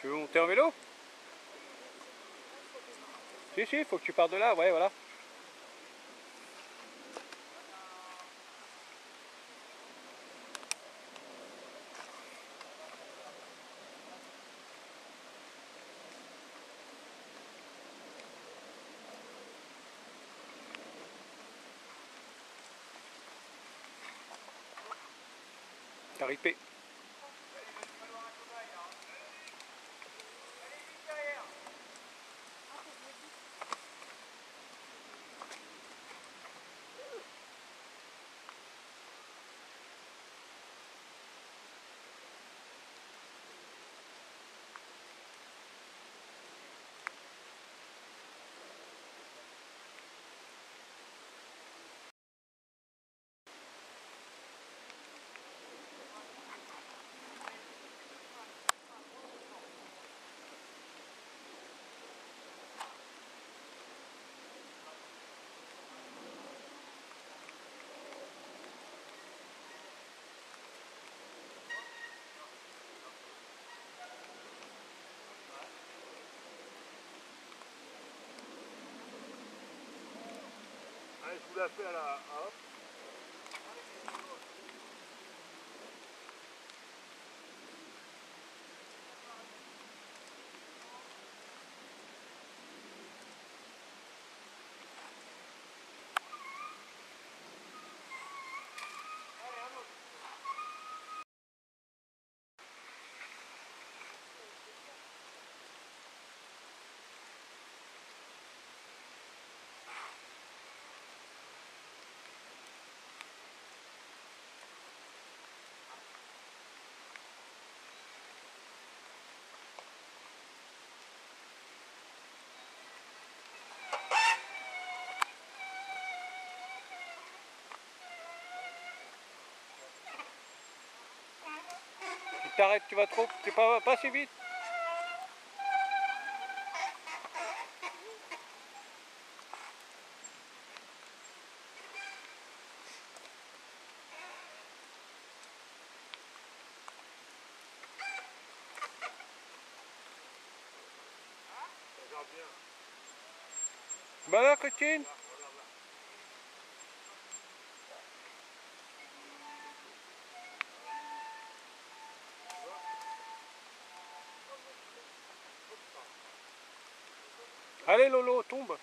Tu veux monter en vélo? Si, il faut que tu partes de là, ouais, voilà. T'as ripé. Allez, je vous la fais à la... Hop. Tu t'arrêtes, tu vas trop, tu pas assez vite. Regarde bien. Bah là, Christine. Allez Lolo, tombe.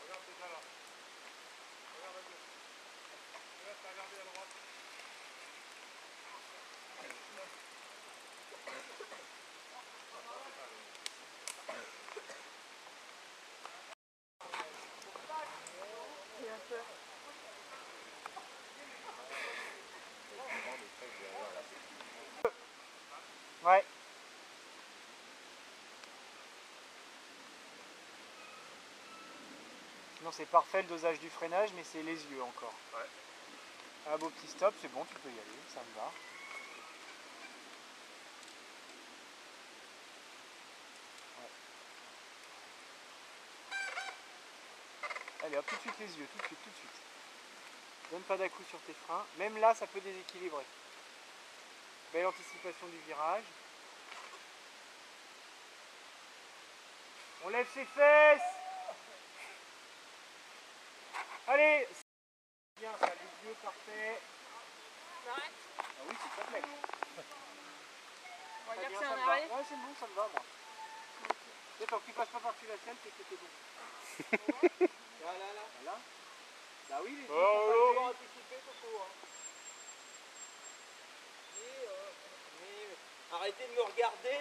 Regarde déjà là. Regarde un peu. Regarde, t'as regardé à droite. Ouais. Sinon c'est parfait le dosage du freinage, mais c'est les yeux encore. Ouais. Un beau petit stop, c'est bon, tu peux y aller, ça me va. Ouais. Allez hop, tout de suite les yeux, tout de suite, tout de suite. Donne pas d'à-coup sur tes freins. Même là, ça peut déséquilibrer. Belle anticipation du virage. On lève ses fesses. Allez. Bien, ça, les yeux, parfait. Ah oui, s'il te plaît. On va dire que Bien, c'est ça un me va. arrêt. Ouais, c'est bon, ça me va, moi. C'est tant que tu passes pas par-dessus la selle, c'est que t'es bon. Là. Bah oui, les yeux sont pas anticipés, Coco. Arrêtez de me regarder.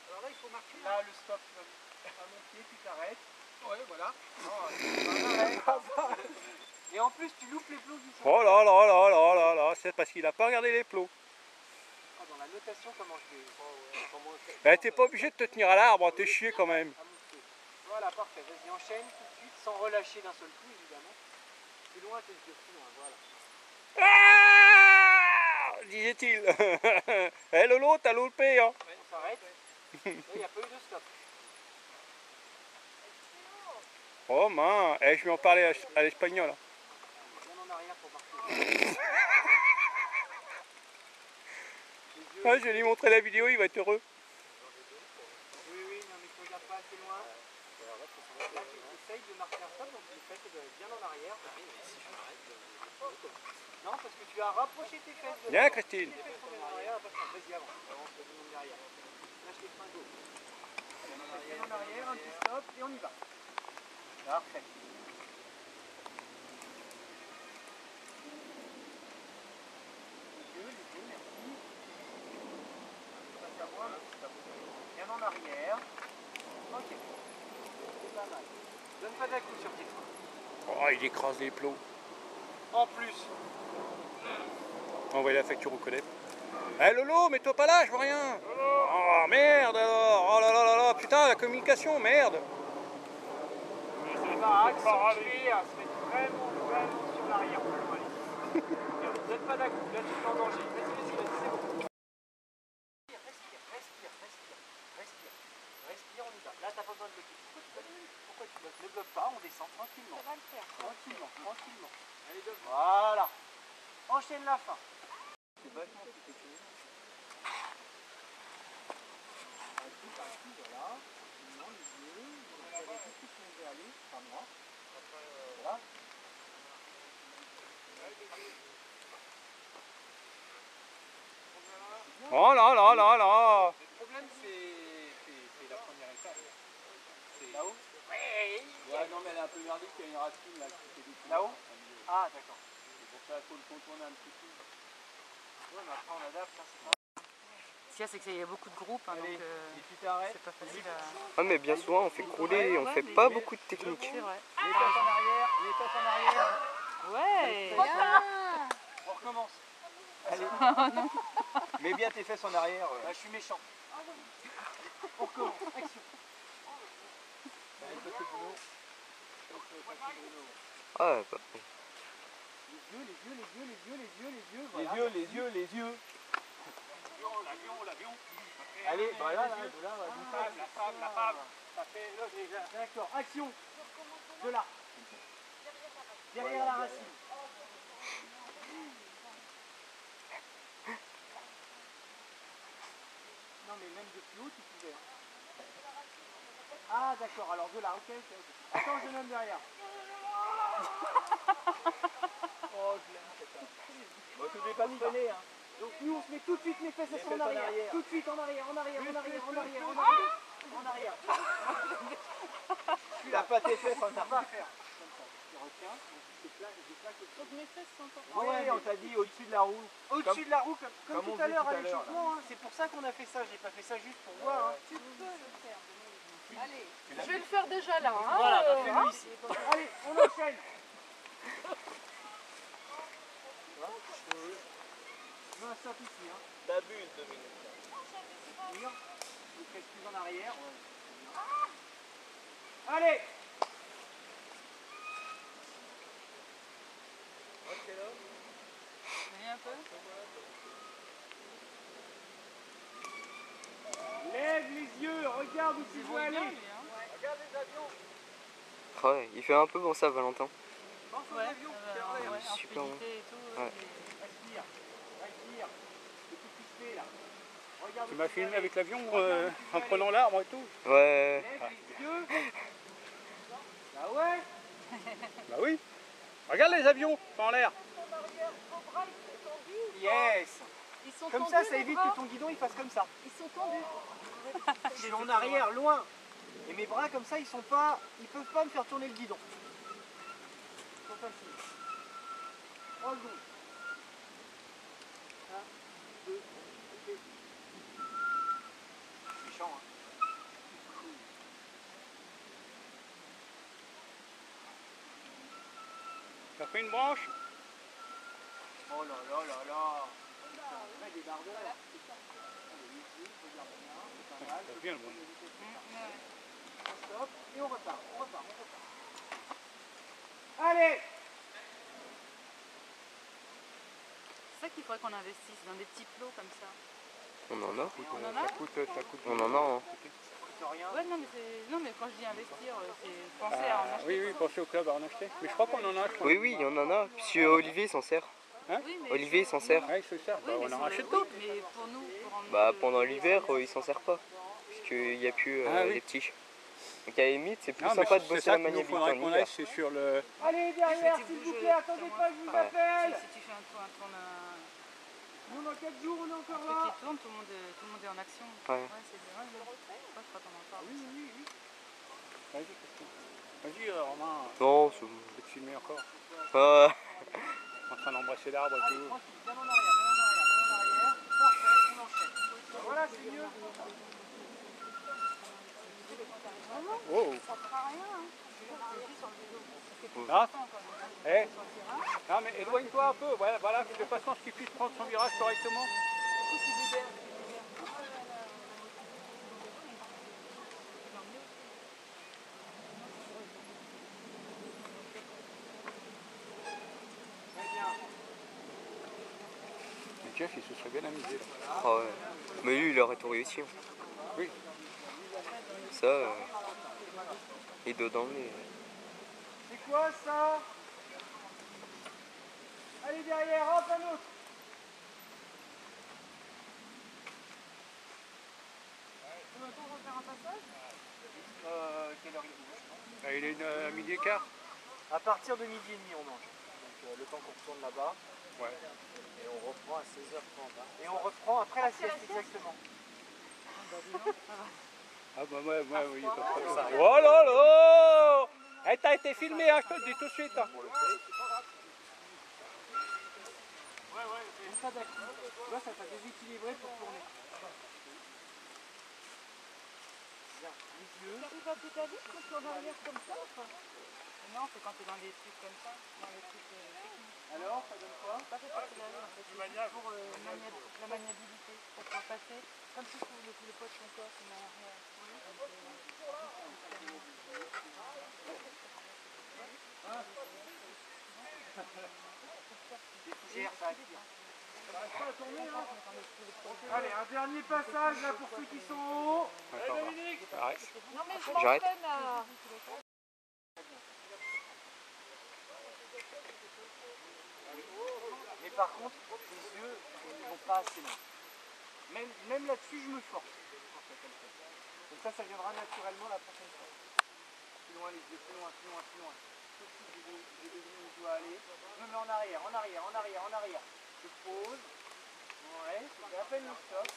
Alors là, il faut marquer. Là, le stop, tu vas à mon pied, tu t'arrêtes. Ouais, voilà. Et en plus, tu loupes les plots qui sont. Oh là là là là là là, c'est parce qu'il a pas regardé les plots. Ah, dans la notation, comment je vais. Eh, t'es pas obligé de te tenir à l'arbre, t'es chier quand même. À mon pied. Voilà, parfait. Vas-y, enchaîne tout de suite, sans relâcher d'un seul coup, évidemment. Plus loin, tes yeux, plus loin, voilà. Ah, disait-il. Eh Lolo, t'as loupé, hein. Ouais, on s'arrête. Là, il n'y a pas eu de stop. Oh mince, je vais en parler à l'espagnol. Bien en arrière pour marquer. Ah, je vais lui montrer la vidéo, il va être heureux. Oui, oui, non mais tu regardes pas assez loin. Là, tu essayes de marquer un stop, donc tu fais bien en arrière. Non, parce que tu as rapproché tes fesses de Viens, Christine. tes fesses sont bien en arrière, après ça, vas-y avant. Avance le monde derrière. Lâche les freins, go. Bien en arrière, un petit stop, et on y va. Parfait. Les yeux, merci. Passe à moi, un petit stop. Bien en arrière. Ok. C'est pas mal. Donne pas d'à-coup sur tes freins. Oh, il écrase les plots. En plus. Envoyez la facture au collègue. Eh Lolo, mets-toi pas là, je vois rien. Oh merde alors. Oh là là là là, putain, la communication, merde. On va accentuer à se mettre vraiment sur l'arrière. Donne pas d'à-coup, là tu es en danger. Vas-y, c'est bon. Respire, on y va. Là, t'as pas besoin de bloquer. Pourquoi tu bloques? Ne bloque pas, on descend tranquillement. Ça va le faire. Tranquillement. Allez, voilà. Enchaîne la fin. C'est vachement plus technique. Voilà. Tranquillement, les yeux. Vous allez tout de suite où on veut aller, pas moi. Voilà. Oh là là là là. Le problème, c'est la première étape. C'est là-haut? Ouais, non, mais elle est un peu merdique, il y a une racine là qui fait des trous. Là-haut? Ah, d'accord. C'est pour ça qu'il faut le contourner un petit peu. Ouais, mais après, on adapte. Hein, c'est pas... Ce qu'il y a, c'est qu'il y a beaucoup de groupes, hein, donc Allez, et tu t'arrêtes. c'est pas facile à... Ah mais bien souvent on fait crouler et on fait pas beaucoup de technique. C'est vrai. Les fesses en arrière, les fesses en arrière. Ouais. On recommence. Allez. Mets bien tes fesses en arrière. Là, je suis méchant. On recommence. Action. Allez, petit Bruno. Ah bah, Les yeux. Les Voilà. yeux, les yeux, les yeux. L'avion. Allez, bah là, la femme. Ça fait là déjà. D'accord, action. De là. Derrière la racine. Non mais même de plus haut tu pouvais. Ah d'accord, alors de là, ok. Attends, jeune homme derrière. Oh, je l'aime cette homme. Bon, tu ne pas me freiner, hein. Donc nous on se met tout de suite les fesses Les en fesses en arrière. arrière. Tout de suite en arrière. En arrière. T'as pas tes fesses en On va arrière. faire comme ça. Tu retiens, je plaque le Donc mes fesses sont en Ouais, on t'a dit au-dessus de la roue. au-dessus de la roue, comme comme on tout à faisait l'heure tout à à l'heure, l'échauffement. Hein. C'est pour ça qu'on a fait ça. J'ai pas fait ça juste pour voir. Hein. Tu peux le faire. Allez, je vais le faire déjà là. Hein, Voilà, bah, fais-le ici. Allez, on enchaîne. Je mets un stop ici. Hein. T'abuses, Dominique. Mur. Les fesses plus en arrière. Allez. Viens un peu. Lève les yeux, regarde où tu veux aller. Bien, lui, hein. Regarde les avions. ouais, il fait un peu penser à Valentin. Pense aux Ouais, avions. ouais, en Super bon. fluidité et tout. Ouais. Respire. C'est tout crispé là. Regarde Tu où m'as veux filmé aller. avec l'avion Regarde où tu veux en aller. prenant l'arbre et tout. Ouais. Lève les yeux. Bah ouais. Bah oui. Regarde les avions, sont en l'air. Yes. Ils sont Comme tendus, ça, ça les évite bras. que ton guidon il fasse comme ça. Ils sont tendus. Je suis en arrière, loin. Et mes bras comme ça, ils peuvent pas me faire tourner le guidon. Ils sont faciles. 3 secondes. 1, 2, ok. Méchant, hein. T'as pris une branche? Oh là là là là. Là, des barres de là. Allez, les yeux, regarde bien, c'est pas mal. C'est bien, le bon. On stop et on repart. Allez. C'est ça qu'il faudrait qu'on investisse dans des petits plots comme ça. On en a. On en a? Ça coûte. On en a. Hein. coûte rien. Ouais, non, mais quand je dis investir, c'est penser à en acheter. Oui, pensez au club à en acheter. Mais je crois qu'on en a, je crois. Oui, oui, il y en a. Monsieur Olivier s'en sert. Oui, mais Olivier il s'en sert. Ouais, il se sert. Oui, Bah, mais on en sur rachète le- d'autres. oui, mais pour nous, pour emmener Bah le- pendant l'hiver, il s'en sert pas. Puisqu'il n'y a plus Ah oui. les petits. Donc à la limite, c'est plus Non, mais sympa de c'est bosser ça la qu'il nous maniabilité faudrait en qu'on hiver. aille, c'est sur le... Allez, derrière, s'il vous plaît, attendez pas, je vous Ouais. appelle. Si tu fais un tour, Nous, dans 4 jours, on est encore un là. truc qui tourne, tout le monde est en action. Ouais. C'est bien. Ouais, je crois qu'on en parle. Vas-y, Christine. Vas-y, Romain, Non, c'est je vais te filmer encore. bon. En train d'embrasser l'arbre et Allez, tout. tranquille, bien en arrière, bien en arrière, bien en arrière. Parfait, on enchaîne. Voilà, c'est mieux. Oh. Ça sert à rien, hein. Ah. Eh. Non, mais éloigne-toi un peu, voilà, de façon à ce qu'il puisse prendre son virage correctement. Et Jeff, il se serait bien amusé là. Ah ouais. Mais lui, il aurait tout réussi. Hein. Oui. Ça, et dedans, mais... C'est quoi ça? Allez, derrière, hop, un autre. Quelle heure il est? Ah, il est à midi et quart. À partir de midi et demi, on mange. Donc le temps qu'on retourne là-bas. Ouais. Et on reprend à 16h30. Et on reprend après la sieste, exactement. Ah bah ouais, oui, pas de problème. Oh là là. Eh, t'as été filmé, hein, je te le dis tout de suite. Hein. Ça t'a déséquilibré pour tourner. Bien, les yeux. Tu vas plus ta vie quand tu en arrière comme ça ou pas? Non, c'est quand tu es dans des trucs comme ça, dans les trucs techniques. Alors, ça donne quoi? Pas fait accélérer en fait, c'est pour la maniabilité, pour pouvoir passer, comme si tu ouvres le poids de ton corps, c'est en arrière. Les fougères, ça attire. Allez, un dernier passage là pour ceux qui sont en haut. Attends, arrête. Non mais je J'arrête. m'entraîne à... Mais par contre, les yeux, ils ne vont pas assez loin. Même là-dessus, je me force. Donc ça viendra naturellement la prochaine fois. Plus loin les yeux, plus loin, plus loin, plus loin. Tout de suite, j'ai deviné où je dois aller. Je me mets en arrière, en arrière, en arrière, en arrière. Je pose. Ouais, je fais à peine le stop.